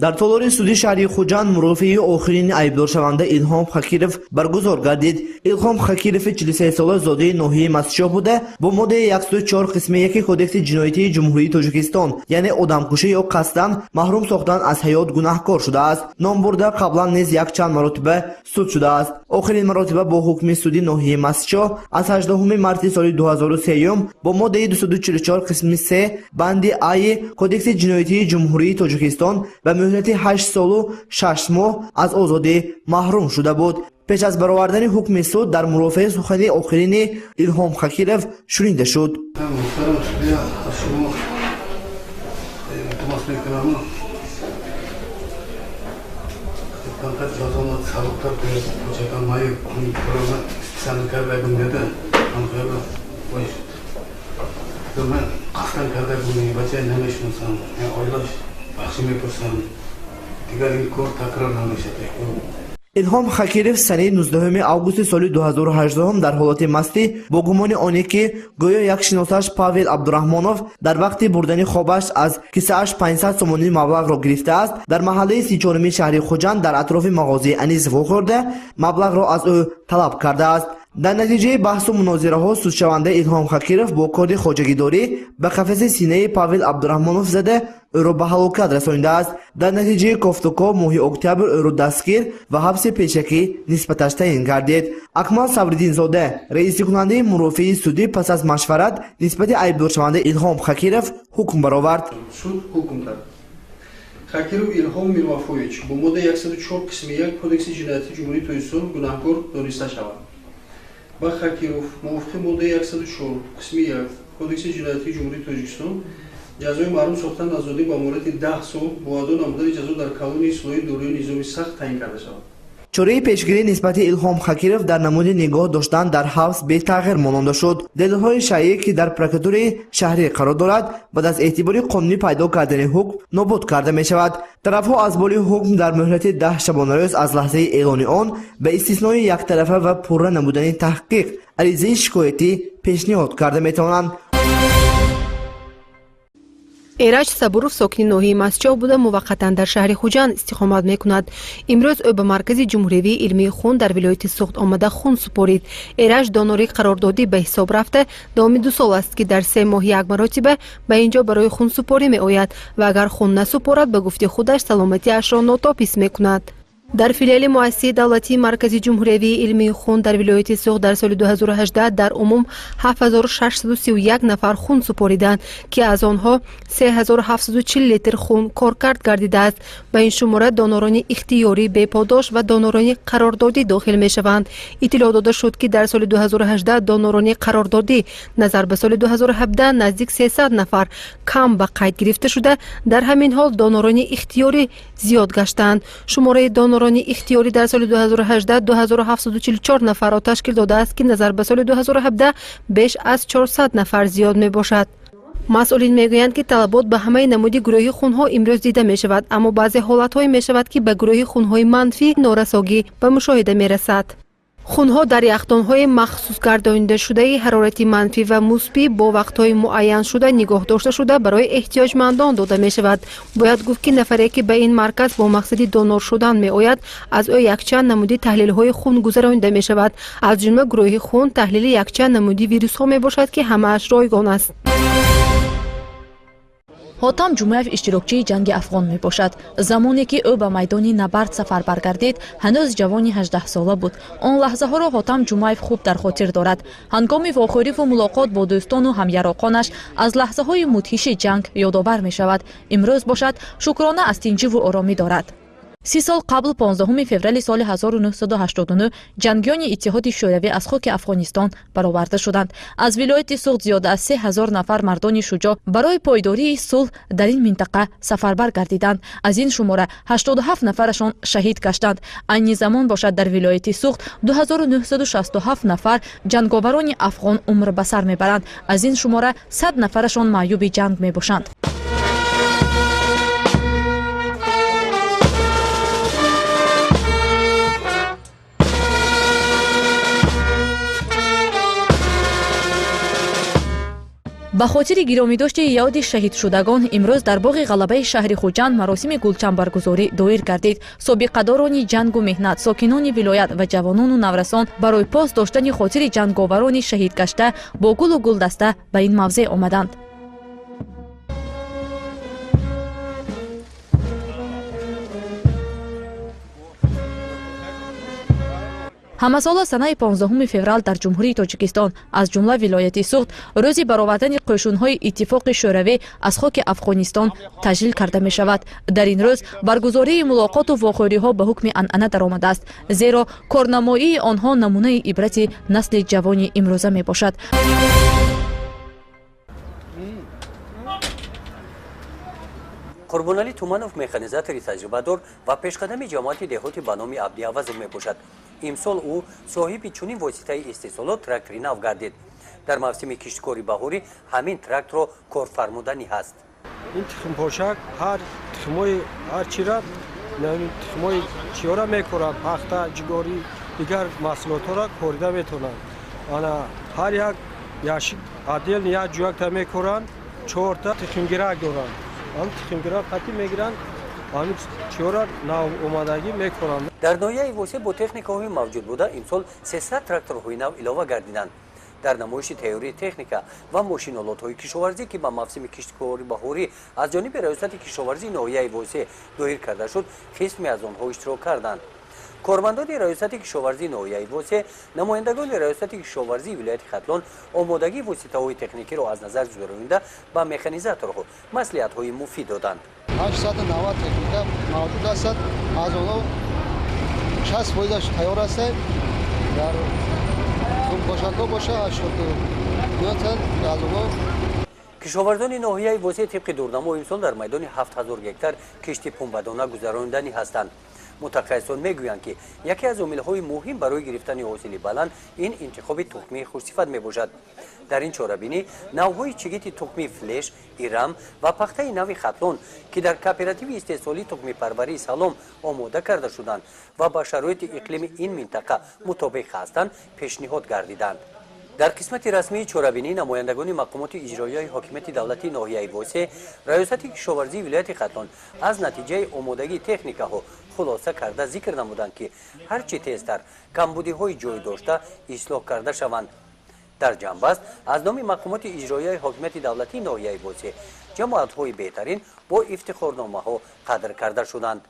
дар толори суди шаҳри Хуҷанд мурофии охирини айбдоршаванда Илҳом Хакиров баргузор гардид. Илҳом Хакиров 43 сола зодии ноҳияи Мастишоҳ буда бо моддаи 104 қисми 1 кодекси ҷиноятии Ҷумҳурии Тоҷикистон яъне одамкушӣ ё қасдан маҳрум сохтан аз ҳаёт гунаҳкор шудааст. Ном бурда қаблан низ якчанд маротиба суд шудааст. Охирин маротиба бо ҳукми суди ноҳияи Мастишоҳ аз 18 марти соли 2003 бо моддаи 244 қисми 3 банди аи кодекси ҷиноятии Ҷумҳурии Тоҷикистон ба муҳлати 8 солу 6 моҳ аз озодӣ маҳрум шуда буд. пеш аз баровардани ҳукми суд дар мурофиаи сухани охирини Илҳом Хакиров шунида шуд. Илҳом Хакиров санаи 19 августи соли 2018 дар ҳолати мастӣ бо гумони оне ки гӯё як шиносаш Павел Абдураҳмонов дар вақти бурдани хобаш аз кисааш 500 сомонии маблағро гирифтааст, дар маҳаллаи 34-уми шаҳри Хуҷанд дар атрофи мағозаи Анис вохӯрда маблағро аз ӯ талаб кардааст. дар натиҷаи баҳсу мунозираҳо судшаванда Илҳом Хакиров бо коди хоҷагидорӣ ба қафаси синаи Павел Абдураҳмонов зада ӯро ба ҳалокат расонидааст. дар натиҷаи кофтуко моҳи октябр ӯро дастгир ва ҳабси пешакӣ нисбаташ таъин гардид. Акмал Савриддинзода, раиси кунандаи мурофиаи судӣ пас аз машварат нисбати айбдоршаванда Илҳом Хакиров ҳукм баровард. Суд ҳукм кард. Хакиров Илҳом Мирвафоевич бо моддаи 104 қисми 1 кодекси ҷиноятии Ҷумҳурии Тоҷикистон гунаҳкор дониста шавад. Ба Хакиров мувофиқи моддаи 104 қисми 1 кодекси ҷиноятии Ҷумҳурии Тоҷикистон ҷазои маҳрум сохтан азодӣ ба муддати 10 сол бо аду намудани ҷазо дар колонияи ислоҳии дорои низоми сахт таъин карда шавад. чораи пешгирӣ нисбати Илҳом Хакиров дар намуди нигоҳ доштан дар ҳабс бетағйир монанда шуд. далелҳои шайъӣ ки дар прокуратураи шаҳрӣ қарор дорад баъд аз эътибори қонунӣ пайдо кардани ҳукм нобуд карда мешавад. тарафҳо аз боли ҳукм дар муҳлати 10 шабонарӯз аз лаҳзаи эълони он ба истиснои яктарафа ва пурра намудани таҳқиқ аризаи шикоятӣ пешниҳод карда метавонанд. Эраҷ Сабуров сокини ноҳияи Мастишоҳ буда муваққатан дар шаҳри Хуҷанд истиқомат мекунад. имрӯз ӯ ба маркази ҷумҳуриявии илмии хун дар вилояти Суғд омада хун супорид. Эраҷ донорӣ қарордодӣ ба ҳисоб рафта давоми 2 сол аст ки дар 3 моҳ як маротиба ба ин ҷо барои хунсупорӣ меояд ва агар хун насупорад ба гуфти худаш саломатиашро нотоб ҳис мекунад. дар филиали муассисаи давлатии маркази ҷумҳуриявии илмии хун дар вилояти Суғд дар соли 2018 дар умум 7631 нафар хун супориданд ки аз онҳо 3740 литр хун коркард гардидааст. ба ин шумора донорони ихтиёрӣ, беподош ва донорони қарордодӣ дохил мешаванд. иттилоъ дода шуд ки дар соли 2018 донорони қарордодӣ назар ба соли 2017 наздик 300 нафар кам ба қайд гирифта шуда, дар ҳамин ҳол донорони ихтиёрӣ зиёд гаштанд. шумораи донорони ихтиёрӣ дар соли 2018 2744 нафарро ташкил додааст ки назар ба соли 2017 беш аз 400 нафар зиёд мебошад. масъулин мегӯянд ки талабот ба ҳамаи намуди гурӯҳи хунҳо имрӯз дида мешавад, аммо баъзе ҳолатҳое мешавад ки ба гурӯҳи хунҳои манфӣ норасогӣ ба мушоҳида мерасад. хунҳо дар яхдонҳои махсус гардонидашудаи ҳарорати манфӣ ва мусбӣ бо вақтҳои муайян шуда нигоҳ дошта шуда барои эҳтиёҷмандон дода мешавад. бояд гуфт ки нафаре ки ба ин марказ бо мақсади донор шудан меояд, аз ӯ якчанд намуди таҳлилҳои хун гузаронида мешавад. аз ҷумла гурӯҳи хун таҳлили якчанд намуди вирусҳо мебошад ки ҳамааш ройгон аст. ҳотам ҷумаев иштирокчии ҷанги афғон мебошад. замоне ки ӯ ба майдони набард сафар баргардид, ҳанӯз ҷавони 18 сола буд. он лаҳзаҳоро ҳотам ҷумаев хуб дар хотир дорад. ҳангоми вохӯриву мулоқот бо дӯстону ҳамяроқонаш аз лаҳзаҳои мудҳиши ҷанг ёдовар мешавад. имрӯз бошад шукрона аз тинҷиву оромӣ дорад. 30 сол қабл 15 феврали соли 1989 ҷангиёни иттиҳоди шӯравӣ аз хоки Афғонистон бароварда шуданд. аз вилояти Суғд зиёда аз 3000 нафар мардони шуҷоъ барои пойдории сулҳ дар ин минтақа сафарбар гардиданд. аз ин шумора 87 нафарашон шаҳид гаштанд. айни замон бошад дар вилояти Суғд 2967 нафар ҷанговарони афғон умр ба сар мебаранд. аз ин шумора 100 нафарашон маъюби ҷанг мебошанд. ба хотири гиромидошти ёди шаҳидшудагон имрӯз дар боғи ғалабаи шаҳри хуҷанд маросими гулчанбаргузорӣ доир гардид. Собиқадорони ҷангу меҳнат, сокинони вилоят ва ҷавонону наврасон барои поз доштани хотири ҷанговарони шаҳидгашта бо гулу гулдаста ба ин мавзеъ омаданд. ҳамасола санаи 15 феврал дар ҷумҳурии Тоҷикистон аз ҷумла вилояти Суғд рӯзи баровардани қӯшунҳои Иттифоқи шӯравӣ аз хоки Афғонистон таҷлил карда мешавад. Дар ин рӯз баргузории мулоқоту вохӯриҳо ба ҳукми анъана даромадааст, зеро корнамоии онҳо намунаи ибрати насли ҷавони имрӯза мебошад. Қурбонали Туманов механизатори таҷрибадор ва пешқадами ҷамоати деҳоти ба номи Абди Авазов мебошад. Имсол ӯ соҳиби чунин воситаи истеҳсолот трактори нав гардид. Дар мавсими киштикори баҳорӣ ҳамин тракторро корфармудани ҳаст. ин тихмпошак ҳар тихмои ҳар чира тихмои чиёра мекорад, пахта, ҷигори, дигар маҳсулотҳоро корида метавонад. ана ҳар як яшик адел як ҷӯякта мекоранд, 4 та тихмгирак доранд. ан тихмгирак қатӣ мегиранд, ҳамин чиёра нав омадагӣ мекоранд. Дар ноҳияи Восе бо техникаҳои мавҷуд буда имсол 300 тракторҳои нав илова гардиданд. Дар намоиши тайёрии техника ва мошинолотҳои кишоварзӣ ки ба мавсими киштикори баҳорӣ аз ҷониби раёсати кишоварзии ноҳияи Восе доир карда шуд, қисме аз онҳо иштирок карданд. кормандони раёсати кишоварзии ноҳияи Восе, намояндагони раёсати кишоварзии вилояти Хатлон омодагии воситаҳои техникиро аз назар гузаронда ба механизаторҳо маслиҳатҳои муфид доданд. 890 техника мавҷуд аст. аз онҳо 60% тайёр аст. дар бошако боша 89 аз онҳо кишоварзони ноҳияи Восе тибқи дурнамо имсол дар майдони 7000 гектар кишти пунбадона гузарондани ҳастанд. мутахассисон мегӯянд ки яке аз омилҳои муҳим барои гирифтани ҳосили баланд ин интихоби тухмии хушсифат мебошад. дар ин чорабинӣ навъҳои чигити тухмии флеш, ирам ва пахтаи нави Хатлон ки дар кооперативи истеҳсолии тухмипарварии Салом омода карда шуданд ва ба шароити иқлими ин минтақа мутобиқ ҳастанд, пешниҳод гардиданд. дар қисмати расмии чорабинӣ намояндагони мақомоти иҷроияи ҳокимияти давлатии ноҳияи Восе, раёсати кишоварзии вилояти Хатлон аз натиҷаи омодагии техникаҳо хулоса карда зикр намуданд ки ҳарчи тезтар камбудиҳои ҷойдошта ислоҳ карда шаванд. дар ҷамъбаст аз номи мақомоти иҷроияи ҳокимияти давлатии ноҳияи Восе ҷамоатҳои беҳтарин бо ифтихорномаҳо қадр карда шуданд.